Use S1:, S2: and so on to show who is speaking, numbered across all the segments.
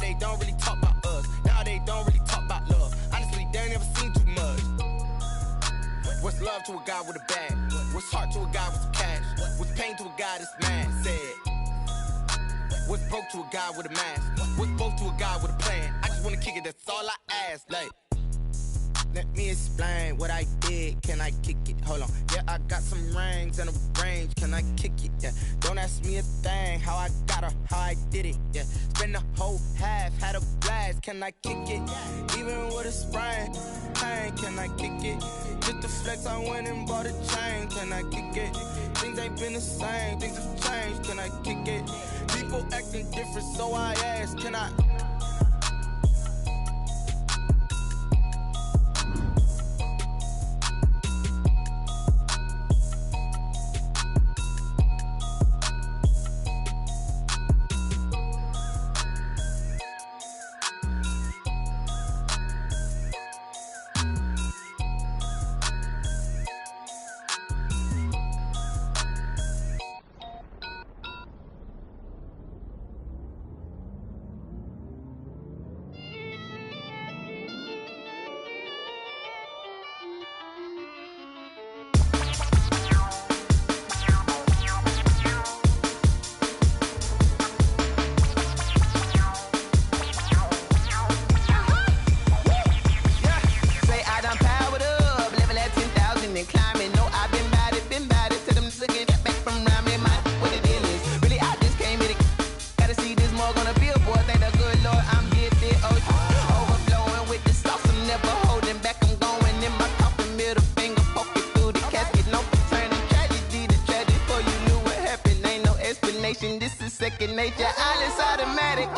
S1: they don't really talk about us. Now they don't really talk about love. Honestly, they ain't never seen too much. What's love to a guy with a bag? What's heart to a guy with some cash? What's pain to a guy that's mad? Said. What's broke to a guy with a mask? What's both to a guy with a plan? I just wanna kick it, that's all I ask. Like, let me explain what I did. Can I kick it? Hold on. Yeah, I got some rings and a range. Can I kick it? Yeah. Don't ask me a thing. How I got her, how I did it. Yeah. Spend the whole half, had a blast. Can I kick it? Even with a sprain, pain. Can I kick it? Just the flex, I went and bought a chain. Can I kick it? Things ain't been the same. Things have changed. Can I kick it? People acting different, so I ask. Can I?
S2: This is second nature, all is automatic.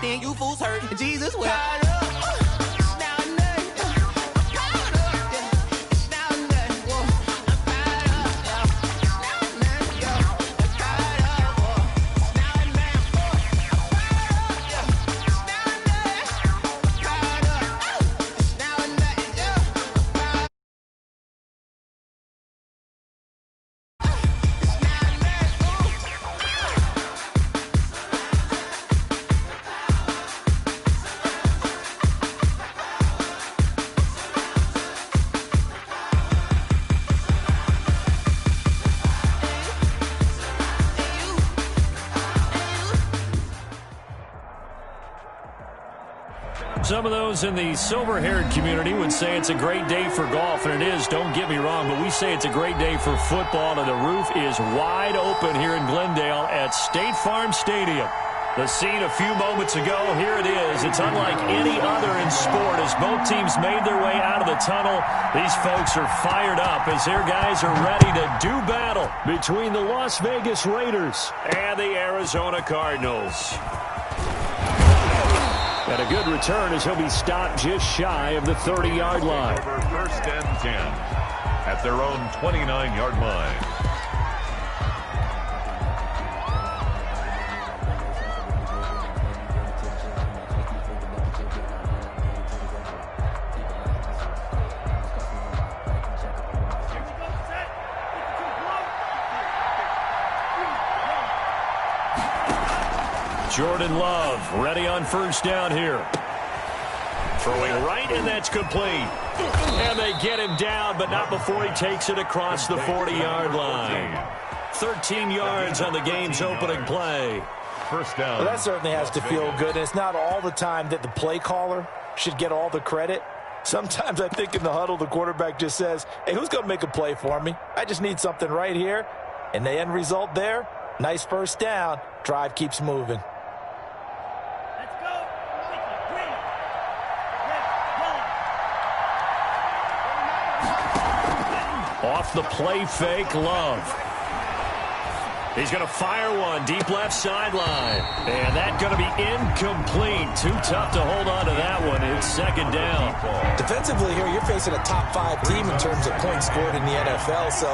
S2: You fools hurt. Jesus will.
S3: Some of those in the silver-haired community would say it's a great day for golf, and it is, don't get me wrong, but we say it's a great day for football, and the roof is wide open here in Glendale at State Farm Stadium. The scene a few moments ago, here it is. It's unlike any other in sport. As both teams made their way out of the tunnel, these folks are fired up as their guys are ready to do battle between the Las Vegas Raiders and the Arizona Cardinals. And a good return as he'll be stopped just shy of the 30-yard line.
S4: First and 10 at their own 29-yard line.
S3: Jordan Love ready on first down here. Throwing right, and that's complete. And they get him down, but not before he takes it across the 40-yard line. 13 yards on the game's opening play.
S4: First down.
S5: Well, that certainly has to feel good. And it's not all the time that the play caller should get all the credit. Sometimes I think in the huddle, the quarterback just says, hey, who's going to make a play for me? I just need something right here. And the end result there, Nice first down. Drive keeps moving.
S3: Off the play fake, Love. He's going to fire one deep left sideline. And that's going to be incomplete. Too tough to hold on to that one. It's second down.
S5: Defensively here, you're facing a top 5 team in terms of points scored in the NFL. So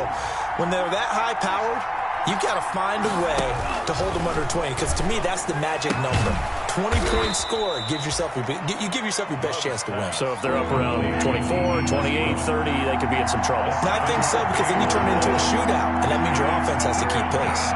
S5: when they're that high-powered, you've got to find a way to hold them under 20. Because to me, that's the magic number. 20 points scored gives yourself you give yourself your best chance to win.
S3: So if they're up around 24, 28, 30, they could be in some trouble.
S5: And I think so, because then you turn it into a shootout, and that means your offense has to keep pace.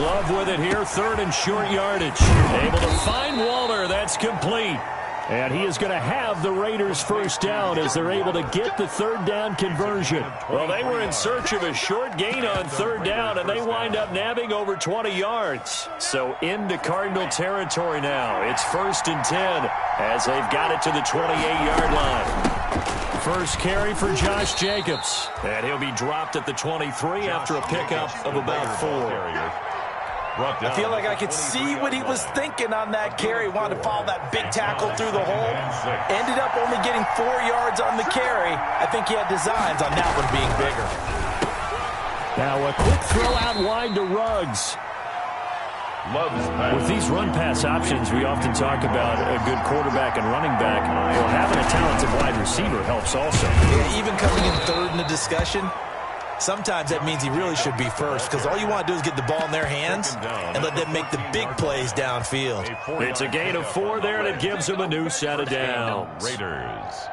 S3: Love with it here, third and short yardage. Able to find Waller. That's complete. And he is going to have the Raiders first down as they're able to get the third down conversion. Well, they were in search of a short gain on third down, and they wind up nabbing over 20 yards. So into Cardinal territory now. It's 1st and 10 as they've got it to the 28-yard line. First carry for Josh Jacobs. And he'll be dropped at the 23 after a pickup of about 4.
S5: I feel like I could see what he was thinking on that carry. Wanted to follow that big tackle through the hole. Ended up only getting 4 yards on the carry. I think he had designs on that one being bigger.
S3: Now a quick throw out wide to Ruggs. With these run-pass options, we often talk about a good quarterback and running back. Well, having a talented wide receiver helps also.
S5: Yeah, even coming in third in the discussion, sometimes that means he really should be first, because all you want to do is get the ball in their hands and let them make the big plays downfield.
S3: It's a gain of 4 there, and it gives them a new set of downs.
S4: Raiders.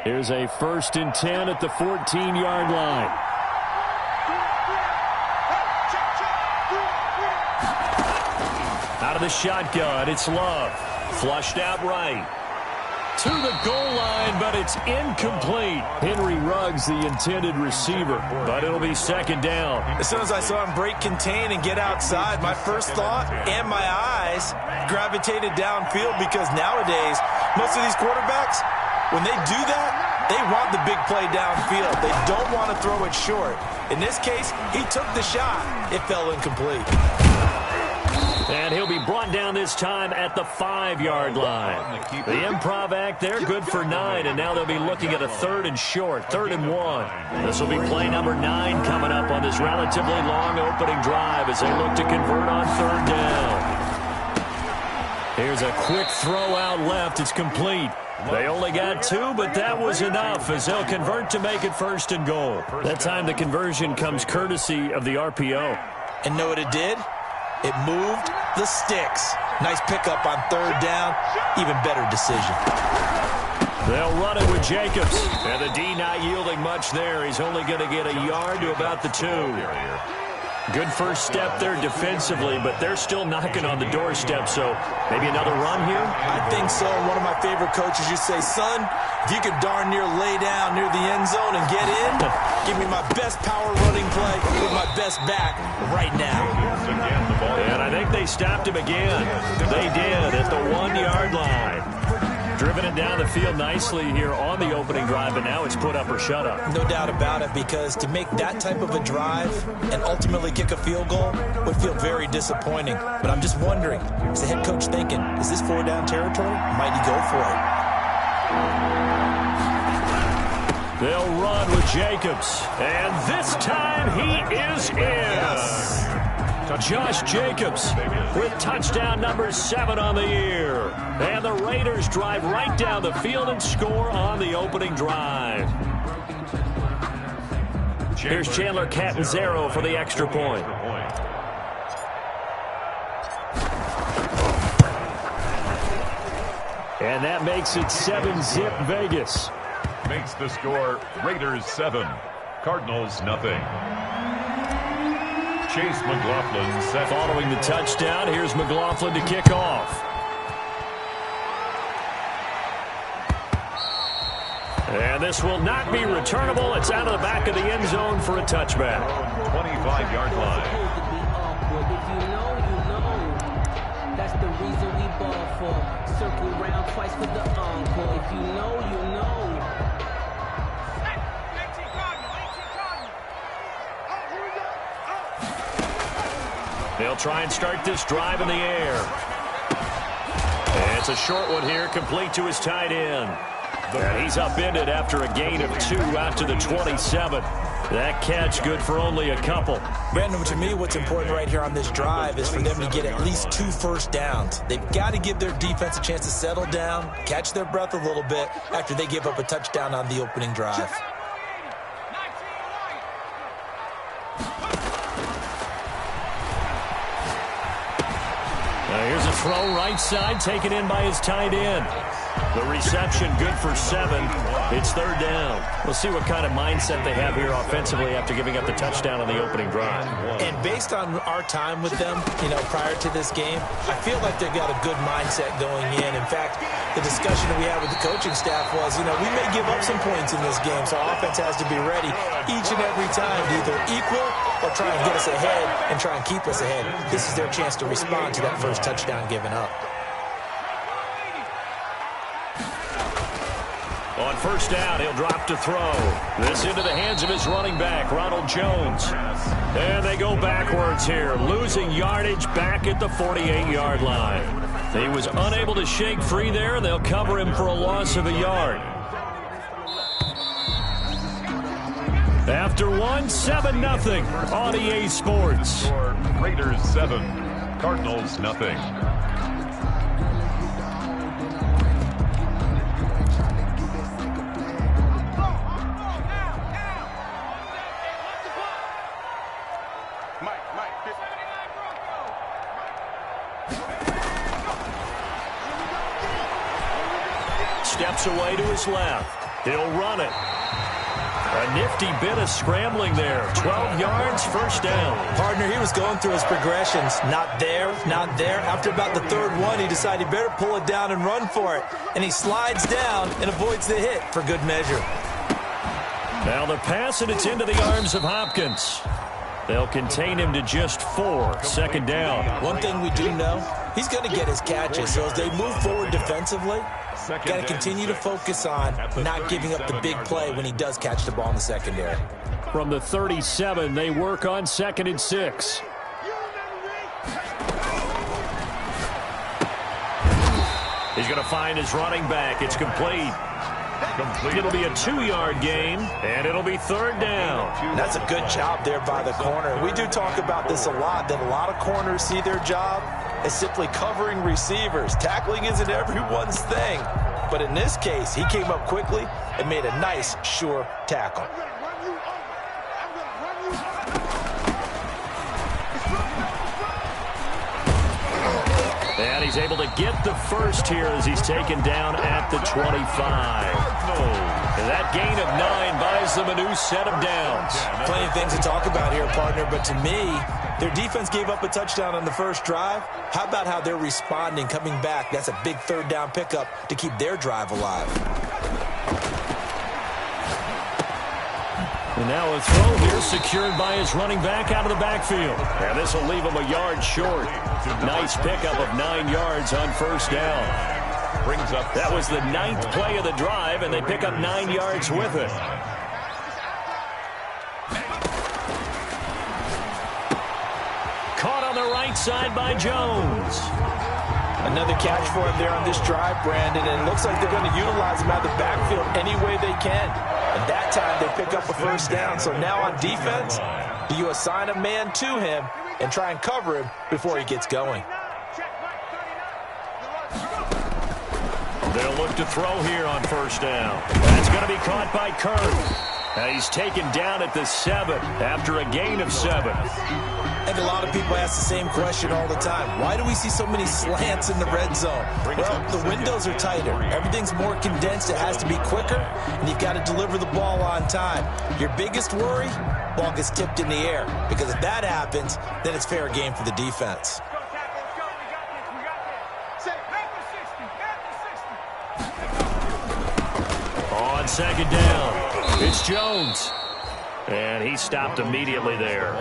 S3: Here's a 1st and 10 at the 14-yard line. Out of the shotgun, it's Love. Flushed out right. To the goal line, but it's incomplete. Henry Ruggs, the intended receiver, but it'll be second down.
S5: As soon as I saw him break contain and get outside, my first thought and my eyes gravitated downfield, because nowadays, most of these quarterbacks, when they do that, they want the big play downfield. They don't want to throw it short. In this case, he took the shot. It fell incomplete.
S3: And he'll be brought down this time at the 5-yard line. The improv act there, good for 9, and now they'll be looking at a 3rd and short, 3rd and 1. This will be play number 9 coming up on this relatively long opening drive as they look to convert on 3rd down. Here's a quick throw out left. It's complete. They only got 2, but that was enough as they'll convert to make it 1st and goal. That time the conversion comes courtesy of the RPO.
S5: And know what it did? It moved the sticks. Nice pickup on 3rd down. Even better decision.
S3: They'll run it with Jacobs. And the D not yielding much there. He's only going to get a yard to about the 2. Good first step there defensively, but they're still knocking on the doorstep, so maybe another run here?
S5: I think so. One of my favorite coaches used to say, son, if you could darn near lay down near the end zone and get in, give me my best power running play with my best back right now.
S3: And I think they stopped him again. They did at the 1-yard line. Driven it down the field nicely here on the opening drive, but now it's put up or shut up.
S5: No doubt about it, because to make that type of a drive and ultimately kick a field goal would feel very disappointing. But I'm just wondering, is the head coach thinking, is this 4-down territory? Might he go for it?
S3: They'll run with Jacobs, and this time he is in.
S5: Yes.
S3: Josh Jacobs with touchdown number 7 on the year. And the Raiders drive right down the field and score on the opening drive. Here's Chandler Catanzaro for the extra point. And that makes it 7-zip Vegas.
S4: Makes the score Raiders 7, Cardinals nothing. Chase McLaughlin set.
S3: Following the touchdown, here's McLaughlin to kick off. And this will not be returnable. It's out of the back of the end zone for a touchback.
S4: 25-yard line.
S6: If you know, you know. That's the reason we ball for. Circle round twice for the encore. If you know, you know.
S3: They'll try and start this drive in the air. And it's a short one here, complete to his tight end. And he's upended after a gain of 2 out to the 27. That catch good for only a couple.
S5: Brandon, to me, what's important right here on this drive is for them to get at least 2 first downs. They've got to give their defense a chance to settle down, catch their breath a little bit after they give up a touchdown on the opening drive.
S3: Now here's a throw right side, taken in by his tight end. The reception good for 7. It's third down. We'll see what kind of mindset they have here offensively after giving up the touchdown on the opening drive.
S5: And based on our time with them, prior to this game, I feel like they've got a good mindset going in. In fact, the discussion that we had with the coaching staff was, we may give up some points in this game, so our offense has to be ready each and every time to either equal or try and get us ahead and try and keep us ahead. This is their chance to respond to that first touchdown given up.
S3: On first down, he'll drop to throw. This into the hands of his running back, Ronald Jones. And they go backwards here, losing yardage back at the 48-yard line. He was unable to shake free there, and they'll cover him for a loss of a yard. After 7-0 on EA Sports.
S4: Raiders 7, Cardinals nothing.
S3: Steps away to his left. He'll run it. A nifty bit of scrambling there. 12 yards, first down.
S5: Partner, he was going through his progressions. Not there, not there. After about the third one, he decided he better pull it down and run for it. And he slides down and avoids the hit for good measure.
S3: Now the pass, and it's into the arms of Hopkins. They'll contain him to just 4. Second down.
S5: One thing we do know, he's going to get his catches. So as they move forward defensively, got to continue to focus on not giving up the big play when he does catch the ball in the secondary.
S3: From the 37, they work on 2nd and 6. He's going to find his running back. It's complete. It'll be a 2-yard gain, and it'll be third down.
S5: That's a good job there by the corner. We do talk about this a lot, that a lot of corners see their job as simply covering receivers. Tackling isn't everyone's thing. But in this case, he came up quickly and made a nice, sure tackle.
S3: And he's able to get the first here as he's taken down at the 25. And that gain of 9 buys them a new set of downs.
S5: Plenty of things to talk about here, partner, but to me, their defense gave up a touchdown on the first drive. How about how they're responding, coming back? That's a big third down pickup to keep their drive alive.
S3: And now a throw here secured by his running back out of the backfield. And this will leave him a yard short. Nice pickup of 9 yards on first down. That was the 9th play of the drive, and they pick up 9 yards with it. Caught on the right side by Jones.
S5: Another catch for him there on this drive, Brandon, and it looks like they're going to utilize him out of the backfield any way they can. And that time they pick up a first down. So now on defense, do you assign a man to him and try and cover him before he gets going?
S3: They'll look to throw here on first down. That's going to be caught by Kirk. And he's taken down at the 7 after a gain of 7.
S5: I think a lot of people ask the same question all the time. Why do we see so many slants in the red zone? Well, the windows are tighter. Everything's more condensed. It has to be quicker, and you've got to deliver the ball on time. Your biggest worry, ball gets tipped in the air, because if that happens, then it's fair game for the defense.
S3: On second down, it's Jones. And he stopped immediately there.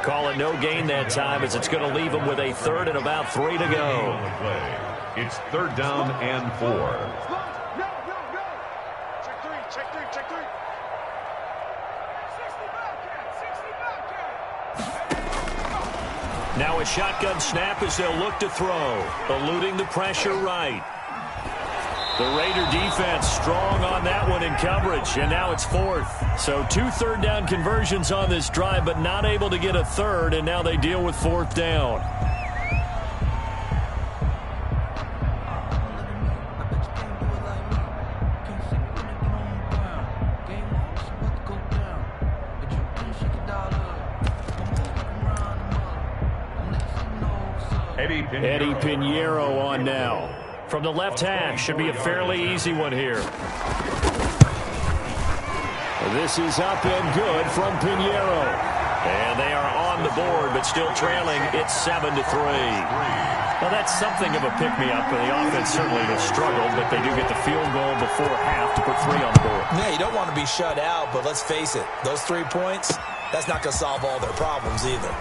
S3: Call it no gain that time, as it's going to leave him with a third and about 3 to go.
S4: It's third down and 4.
S3: Now a shotgun snap as they'll look to throw. Eluding the pressure right. The Raider defense strong on that one in coverage, and now it's fourth. So 2 third-down conversions on this drive, but not able to get a third, and now they deal with fourth down. Eddie Pinheiro on now. From the left hash, should be a fairly easy one here. This is up and good from Pinheiro. And they are on the board, but still trailing. It's 7-3. Well, that's something of a pick-me-up. The offense certainly has struggled, but they do get the field goal before half to put 3 on the board.
S5: Yeah, you don't want to be shut out, but let's face it. Those 3 points, that's not going to solve all their problems either.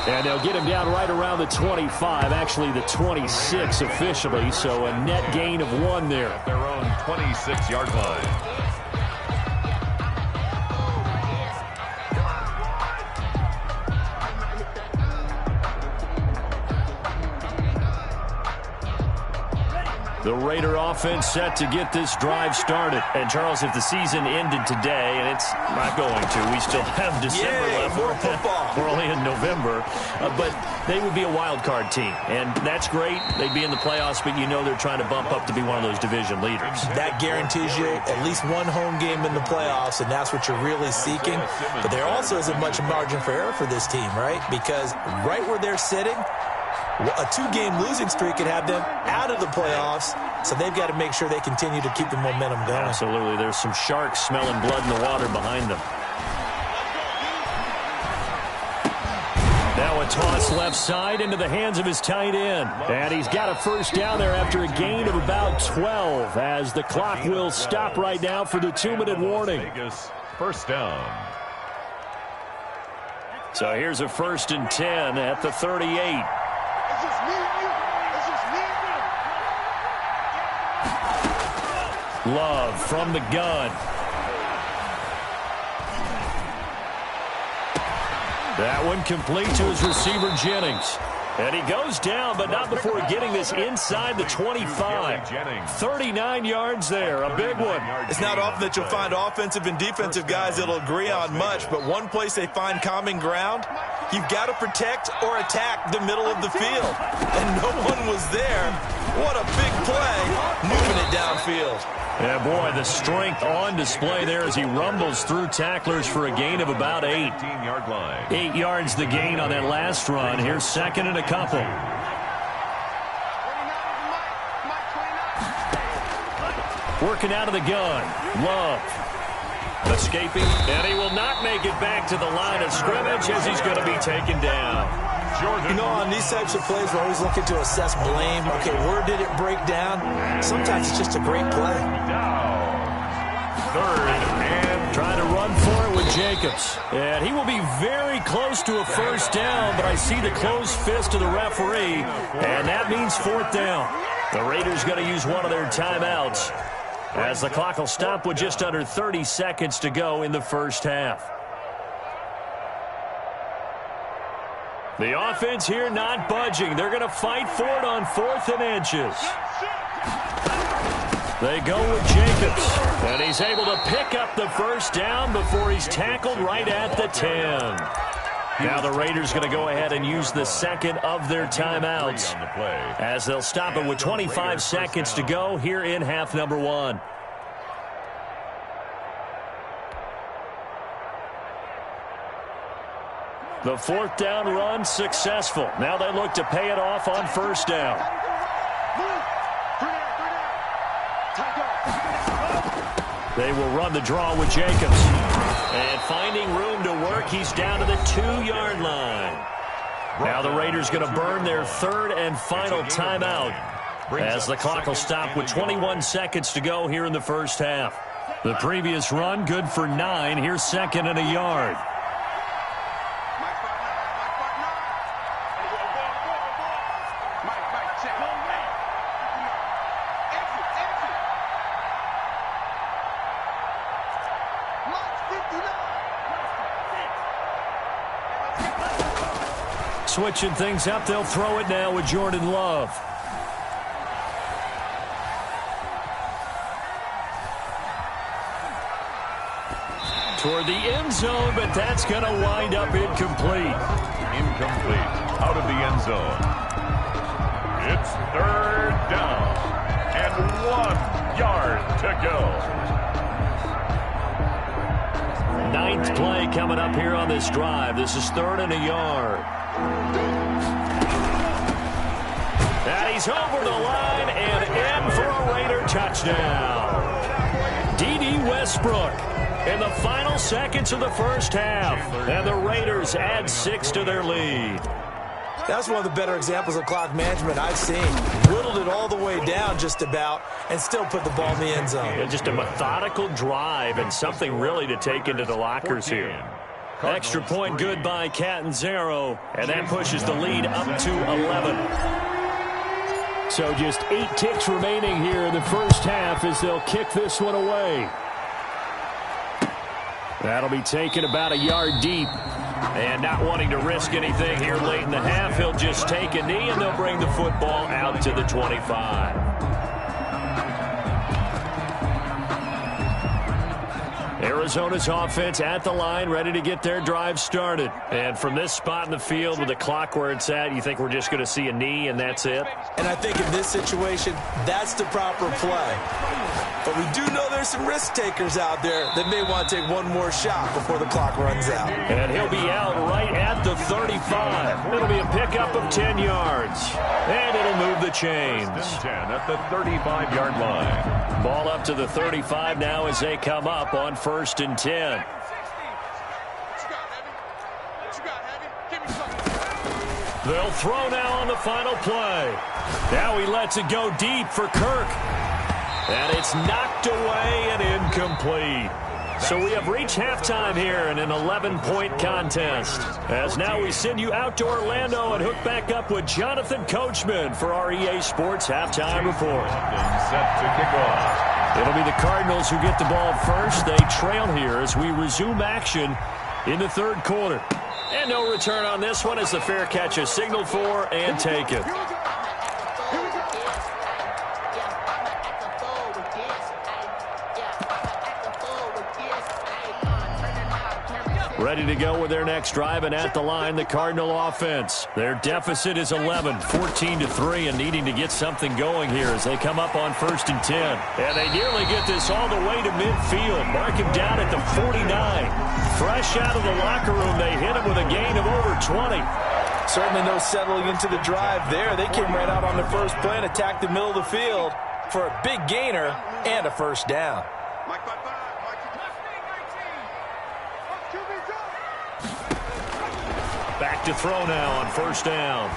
S3: And they'll get him down right around the 25, actually the 26 officially, so a net gain of 1 there.
S4: At their own 26-yard line.
S3: The Raider offense set to get this drive started. And, Charles, if the season ended today, and it's not going to, we still have December left.
S5: More football.
S3: We're only in November. But they would be a wild card team. And that's great. They'd be in the playoffs, but you know they're trying to bump up to be one of those division leaders.
S5: That guarantees you at least 1 home game in the playoffs, and that's what you're really seeking. But there also isn't much margin for error for this team, right? Because right where they're sitting, a 2-game losing streak could have them out of the playoffs, so they've got to make sure they continue to keep the momentum going.
S3: Absolutely. There's some sharks smelling blood in the water behind them. Now a toss left side into the hands of his tight end. And he's got a first down there after a gain of about 12 as the clock will stop right now for the 2-minute warning.
S4: Vegas, first down.
S3: So here's a 1st and 10 at the 38. Love from the gun. That one complete to his receiver, Jennings. And he goes down, but not before getting this inside the 25. 39 yards there, a big one.
S5: It's not often that you'll find offensive and defensive guys that'll agree on much, but one place they find common ground, you've got to protect or attack the middle of the field. And no one was there. What a big play, moving it downfield.
S3: Yeah, boy, the strength on display there as he rumbles through tacklers for a gain of about 8.
S4: 18-yard line.
S3: 8 yards the gain on that last run. Here's 2nd and a couple. Working out of the gun. Love. Escaping. And he will not make it back to the line of scrimmage as he's going to be taken down.
S5: You know, on these types of plays, we're always looking to assess blame. Okay, where did it break down? Sometimes it's just a great play.
S4: Third and
S3: trying to run for it with Jacobs. And he will be very close to a first down, but I see the closed fist of the referee, and that means 4th down. The Raiders going to use one of their timeouts as the clock will stop with just under 30 seconds to go in the first half. The offense here not budging. They're going to fight for it on 4th and inches. They go with Jacobs, and he's able to pick up the first down before he's tackled right at the 10. Now the Raiders going to go ahead and use the 2nd of their timeouts as they'll stop it with 25 seconds to go here in half number 1. The 4th down run successful. Now they look to pay it off on 1st down. They will run the draw with Jacobs. And finding room to work, he's down to the 2-yard line. Now the Raiders going to burn their 3rd and final timeout as the clock will stop with 21 seconds to go here in the first half. The previous run good for 9. Here's 2nd and a yard. Switching things up, they'll throw it now with Jordan Love. Toward the end zone, but that's going to wind up incomplete.
S4: Incomplete. Out of the end zone. It's third down. And 1 yard to go.
S3: 9th play coming up here on this drive. This is 3rd and a yard. And he's over the line and in for a Raider touchdown. D.D. Westbrook in the final seconds of the first half. And the Raiders add 6 to their lead.
S5: That's one of the better examples of clock management I've seen. Whittled it all the way down just about and still put the ball in the end zone.
S3: Yeah, just a methodical drive and something really to take into the lockers here. Extra point good by Catanzaro, and that pushes the lead up to 11. So just 8 ticks remaining here in the first half as they'll kick this one away. That'll be taken about a yard deep. And not wanting to risk anything here late in the half, he'll just take a knee, and they'll bring the football out to the 25. Arizona's offense at the line, ready to get their drive started. And from this spot in the field with the clock where it's at, you think we're just going to see a knee and that's it?
S5: And I think in this situation, that's the proper play. But we do know there's some risk takers out there that may want to take one more shot before the clock runs out.
S3: And he'll be out right at the 35. It'll be a pickup of 10 yards. And it'll move the chains.
S4: 10 at the 35-yard line.
S3: Ball up to the 35 now as they come up on 1st and 10. They'll throw now on the final play. Now he lets it go deep for Kirk. And it's knocked away and incomplete. So we have reached halftime here in an 11-point contest. As now we send you out to Orlando and hook back up with Jonathan Coachman for our EA Sports Halftime Report.
S4: Set to kick off.
S3: It'll be the Cardinals who get the ball first. They trail here as we resume action in the 3rd quarter. And no return on this one as the fair catch is signaled for and taken. Ready to go with their next drive, and at the line, the Cardinal offense. Their deficit is 11, 14-3, and needing to get something going here as they come up on 1st and 10. And they nearly get this all the way to midfield. Mark him down at the 49. Fresh out of the locker room, they hit him with a gain of over 20.
S5: Certainly no settling into the drive there. They came right out on the first play and attacked the middle of the field for a big gainer and a first down.
S3: Back to throw now on 1st down.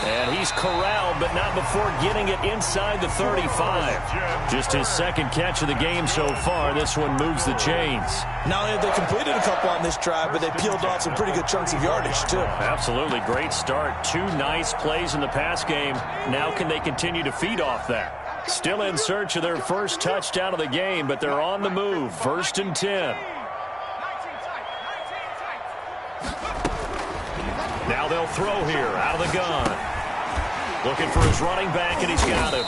S3: And he's corralled, but not before getting it inside the 35. Just his 2nd catch of the game so far. This one moves the chains.
S5: Not only have they completed a couple on this drive, but they peeled off some pretty good chunks of yardage, too.
S3: Absolutely. Great start. 2 nice plays in the pass game. Now can they continue to feed off that? Still in search of their first touchdown of the game, but they're on the move. 1st and 10. Now they'll throw here out of the gun. Looking for his running back, and he's got him.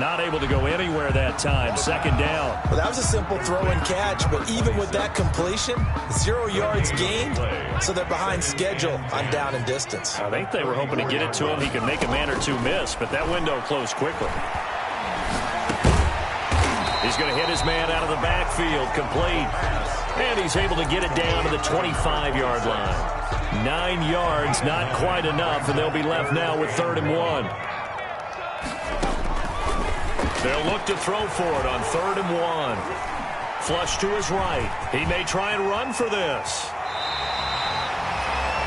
S3: Not able to go anywhere that time. 2nd down.
S5: Well, that was a simple throw and catch, but even with that completion, 0 yards gained, so they're behind schedule on down and distance.
S3: I think they were hoping to get it to him. He could make a man or two miss, but that window closed quickly. He's going to hit his man out of the backfield, complete. And he's able to get it down to the 25-yard line. 9 yards, not quite enough, and they'll be left now with 3rd and 1. They'll look to throw for it on 3rd and 1. Flush to his right. He may try and run for this.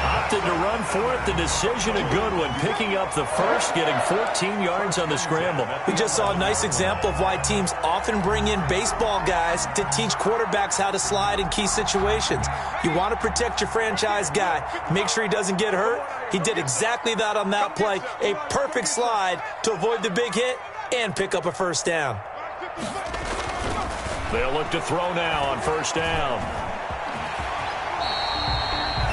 S3: Opted to run for it. The decision a good one. Picking up the first, getting 14 yards on the scramble.
S5: We just saw a nice example of why teams often bring in baseball guys to teach quarterbacks how to slide in key situations. You want to protect your franchise guy. Make sure he doesn't get hurt. He did exactly that on that play. A perfect slide to avoid the big hit and pick up a first down.
S3: They'll look to throw now on 1st down.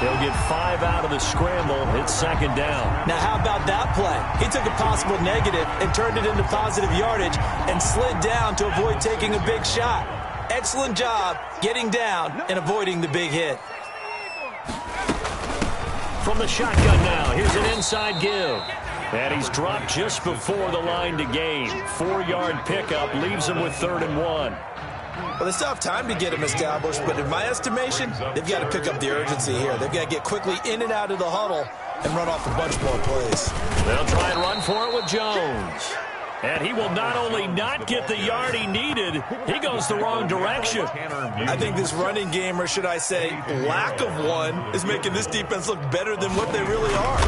S3: He'll get 5 out of the scramble. It's second down.
S5: Now, how about that play? He took a possible negative and turned it into positive yardage and slid down to avoid taking a big shot. Excellent job getting down and avoiding the big hit.
S3: From the shotgun now, here's an inside give. And he's dropped just before the line to gain. 4-yard pickup leaves him with 3rd and 1.
S5: Well, they still have time to get him established, but in my estimation, they've got to pick up the urgency here. They've got to get quickly in and out of the huddle and run off a bunch more plays.
S3: They'll try and run for it with Jones. And he will not only not get the yard he needed, he goes the wrong direction.
S5: I think this running game, or should I say lack of one, is making this defense look better than what they really are.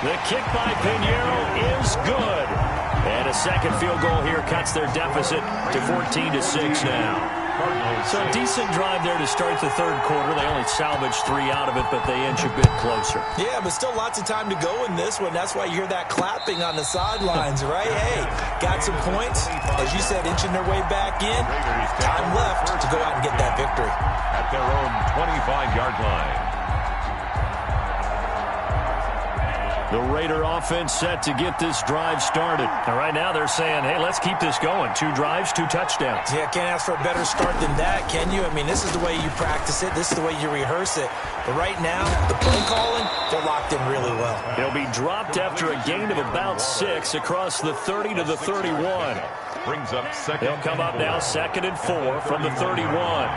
S3: The kick by Pinheiro is good. And a second field goal here cuts their deficit to 14-6 now. So a decent drive there to start the third quarter. They only salvaged 3 out of it, but they inch a bit closer.
S5: Yeah, but still lots of time to go in this one. That's why you hear that clapping on the sidelines, right? Hey, got some points. As you said, inching their way back in. Time left to go out and get that victory.
S4: At their own 25-yard line.
S3: The Raider offense set to get this drive started. And right now they're saying, hey, let's keep this going. 2 drives, 2 touchdowns.
S5: Yeah, can't ask for a better start than that, can you? I mean, this is the way you practice it. This is the way you rehearse it. But right now, the play calling, they're locked in really well.
S3: He'll be dropped after a gain of about 6 across the 30 to the 31.
S4: Brings up second.
S3: He'll come up now 2nd and 4 from the 31.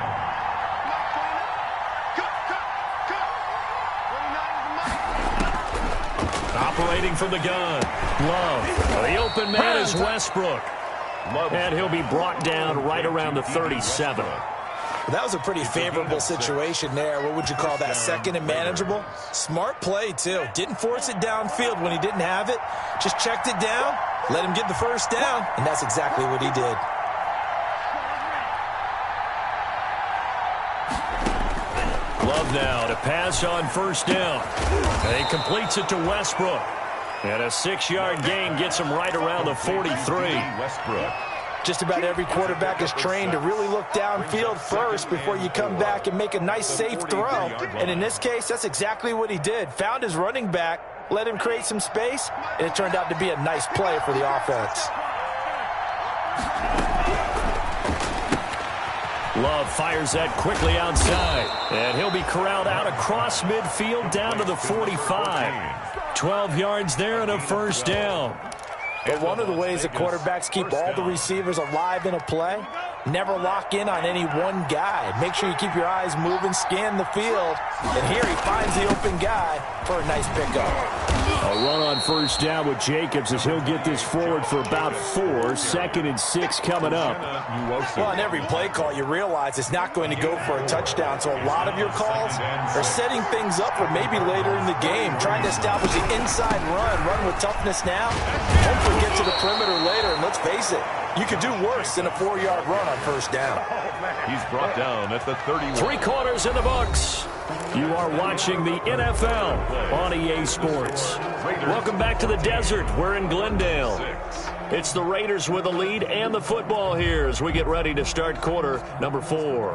S3: Operating from the gun. Love. The open man is Westbrook. And he'll be brought down right around the 37.
S5: That was a pretty favorable situation there. What would you call that? Second and manageable? Smart play, too. Didn't force it downfield when he didn't have it. Just checked it down, let him get the first down, and that's exactly what he did.
S3: Love now to pass on first down. And he completes it to Westbrook. And a 6-yard gain gets him right around the 43.
S4: Westbrook.
S5: Just about every quarterback is trained to really look downfield first before you come back and make a nice, safe throw. And in this case, that's exactly what he did. Found his running back, let him create some space, and it turned out to be a nice play for the offense.
S3: Love fires that quickly outside. And he'll be corralled out across midfield down to the 45. 12 yards there and a first down.
S5: But one of the ways that quarterbacks keep all the receivers alive in a play, never lock in on any one guy. Make sure you keep your eyes moving, scan the field. And here he finds the open guy for a nice pickup.
S3: A run on first down with Jacobs as he'll get this forward for about 4. 2nd and 6 coming up.
S5: Well, on every play call, you realize it's not going to go for a touchdown. So a lot of your calls are setting things up for maybe later in the game, trying to establish the inside run with toughness now. Hopefully get to the perimeter later, and let's face it, you could do worse than a 4-yard run on first down.
S4: He's brought down at the 31.
S3: 3 quarters in the books. You are watching the NFL on EA Sports. Welcome back to the desert. We're in Glendale. It's the Raiders with the lead and the football here as we get ready to start quarter number 4.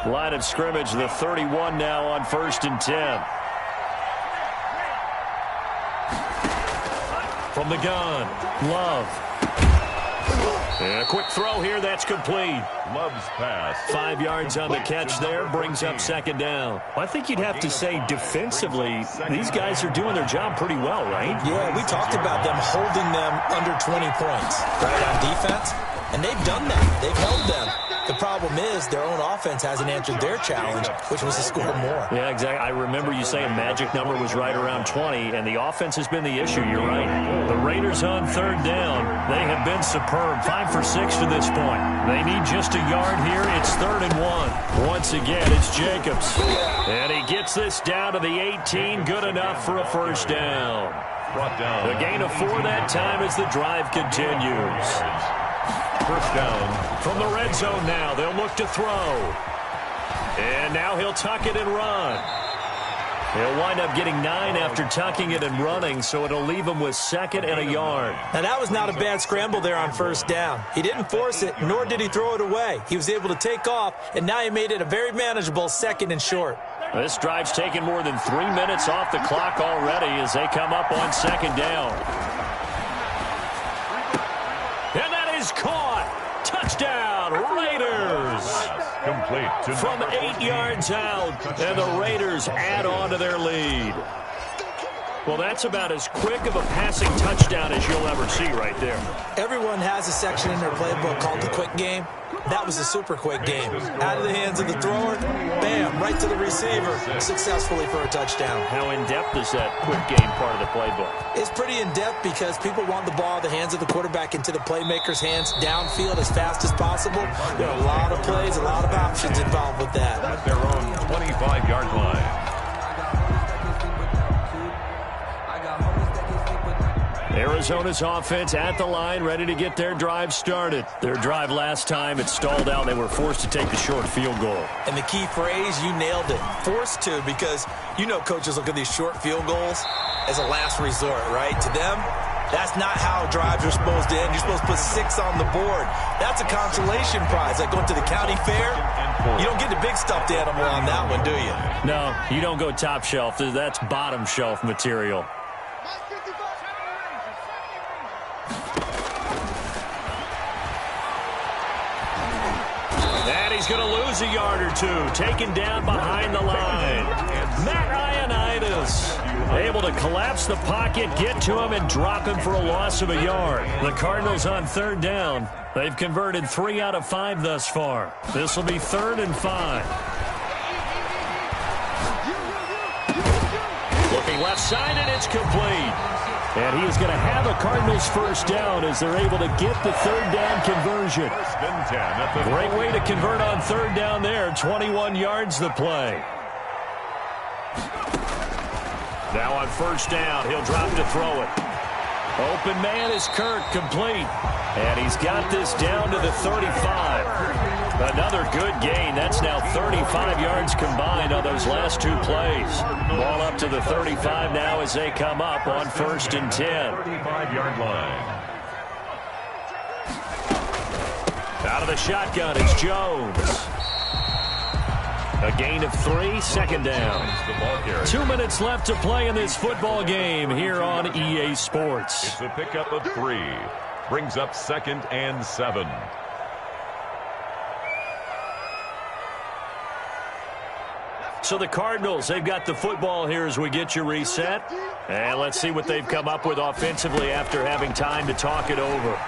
S3: Line of scrimmage, the 31 now on 1st and 10. From the gun, Love. And a quick throw here, that's complete.
S4: Love's pass.
S3: 5 yards on the catch there, brings up 2nd down. I think you'd have to say defensively, these guys are doing their job pretty well, right?
S5: Yeah, we talked about them holding them under 20 points, right, on defense. And they've done that. They've held them. The problem is their own offense hasn't answered their challenge, which was to score more.
S3: Yeah, exactly. I remember you saying magic number was right around 20, and the offense has been the issue. You're right. The Raiders on 3rd down. They have been superb. 5 for 6 to this point. They need just a yard here. It's 3rd and 1. Once again, it's Jacobs. And he gets this down to the 18. Good enough for a first down.
S4: Brought down.
S3: The gain of 4 that time as the drive continues.
S4: First down.
S3: From the red zone now, they'll look to throw. And now he'll tuck it and run. He'll wind up getting 9 after tucking it and running, so it'll leave him with 2nd and a yard.
S5: Now, that was not a bad scramble there on 1st down. He didn't force it, nor did he throw it away. He was able to take off, and now he made it a very manageable 2nd and short.
S3: This drive's taken more than 3 minutes off the clock already as they come up on 2nd down. And that is caught. Touchdown, Raiders.
S4: Complete to
S3: From 8 yards out, and the Raiders add on to their lead. Well, that's about as quick of a passing touchdown as you'll ever see right there.
S5: Everyone has a section in their playbook called the quick game. That was a super quick game. Out of the hands of the thrower, bam, right to the receiver, successfully for a touchdown.
S3: How in-depth is that quick game part of the playbook?
S5: It's pretty in-depth because people want the ball in the hands of the quarterback into the playmaker's hands downfield as fast as possible. There are a lot of plays, a lot of options involved with that.
S4: at their own 25-yard line.
S3: Arizona's offense at the line, ready to get their drive started. Their drive last time, it stalled out. They were forced to take the short field goal.
S5: And the key phrase, you nailed it. Forced to, because you know coaches look at these short field goals as a last resort, right? To them, that's not how drives are supposed to end. You're supposed to put 6 on the board. That's a consolation prize. Like going to the county fair, you don't get the big stuffed animal on that one, do you?
S3: No, you don't go top shelf. That's bottom shelf material. He's going to lose a yard or two. Taken down behind the line. Matt Ioannidis able to collapse the pocket, get to him, and drop him for a loss of a yard. The Cardinals on 3rd down. They've converted 3 out of 5 thus far. This will be 3rd and 5. Looking left side, and it's complete. And he is going to have a Cardinals first down as they're able to get the 3rd down conversion. Great way to convert on 3rd down there. 21 yards the play. Now on 1st down, he'll drop to throw it. Open man is Kirk, complete. And he's got this down to the 35. Another good gain. That's now 35 yards combined on those last 2 plays. Ball up to the 35 now as they come up on 1st and 10.
S4: 35-yard line.
S3: Out of the shotgun, it's Jones. A gain of 3, 2nd down. 2 minutes left to play in this football game here on EA Sports.
S4: It's a pickup of 3. Brings up 2nd and 7.
S3: So the Cardinals, they've got the football here as we get you reset. And let's see what they've come up with offensively after having time to talk it over.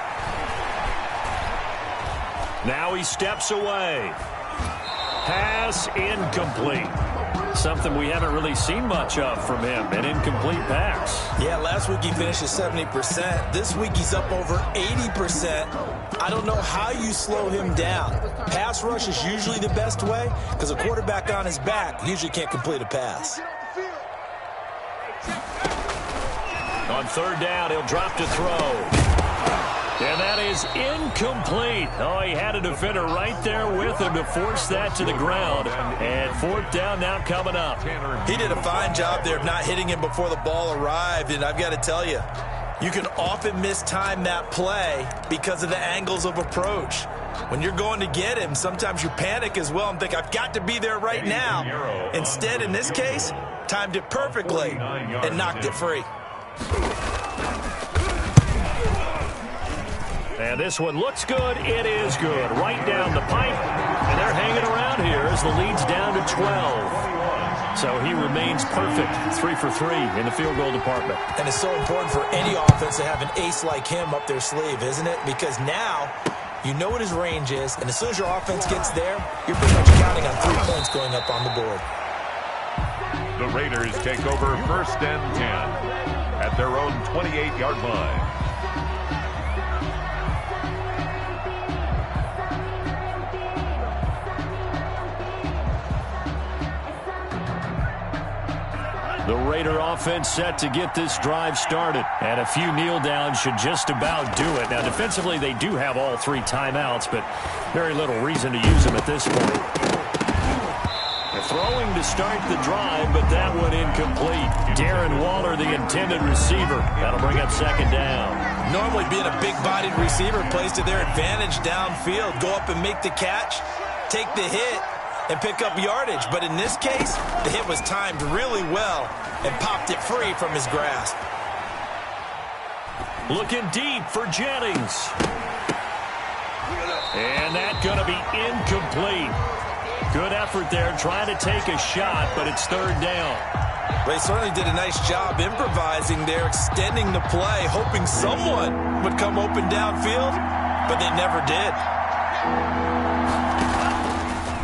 S3: Now he steps away. Pass incomplete. Something we haven't really seen much of from him, an incomplete pass.
S5: Yeah, last week he finished at 70%. This week he's up over 80%. I don't know how you slow him down. Pass rush is usually the best way because a quarterback on his back usually can't complete a pass.
S3: On 3rd down, he'll drop to throw. And that is incomplete. Oh, he had a defender right there with him to force that to the ground. And 4th down now coming up.
S5: He did a fine job there of not hitting him before the ball arrived. And I've got to tell you, you can often mistime that play because of the angles of approach. When you're going to get him, sometimes you panic as well and think, I've got to be there right now. Instead, in this case, timed it perfectly and knocked it free.
S3: And this one looks good. It is good. Right down the pipe. And they're hanging around here as the lead's down to 12. So he remains perfect. 3 for 3 in the field goal department.
S5: And it's so important for any offense to have an ace like him up their sleeve, isn't it? Because now you know what his range is. And as soon as your offense gets there, you're pretty much counting on 3 points going up on the board.
S4: The Raiders take over 1st and 10 at their own 28-yard line.
S3: The Raider offense set to get this drive started. And a few kneel downs should just about do it. Now, defensively, they do have all 3 timeouts, but very little reason to use them at this point. The throwing to start the drive, but that one incomplete. Darren Waller, the intended receiver. That'll bring up second down.
S5: Normally being a big-bodied receiver plays to their advantage downfield. Go up and make the catch, take the hit, and pick up yardage. But in this case, the hit was timed really well and popped it free from his grasp.
S3: Looking deep for Jennings. And that's going to be incomplete. Good effort there trying to take a shot, but it's third down.
S5: They certainly did a nice job improvising there, extending the play, hoping someone would come open downfield, but they never did.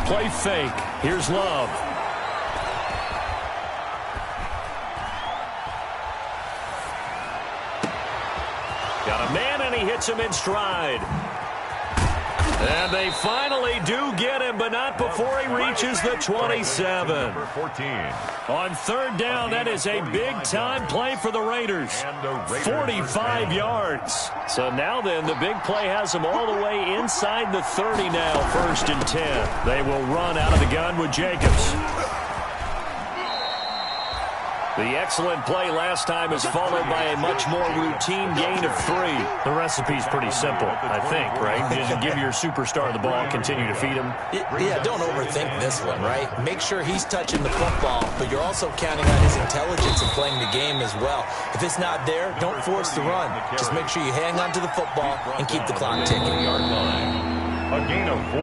S3: Play fake. Here's Love. Got a man, and he hits him in stride. And they finally do get him, but not before he reaches the 27. On third down, that is a big-time play for the Raiders. 45 yards. So now then, the big play has them all the way inside the 30 now, 1st and 10. They will run out of the gun with Jacobs. The excellent play last time is followed by a much more routine gain of 3.
S7: The recipe's pretty simple, I think, right? Just give your superstar the ball, continue to feed him.
S5: Yeah, don't overthink this one, right? Make sure he's touching the football, but you're also counting on his intelligence in playing the game as well. If it's not there, don't force the run. Just make sure you hang on to the football and keep the clock ticking.
S4: A gain of 4.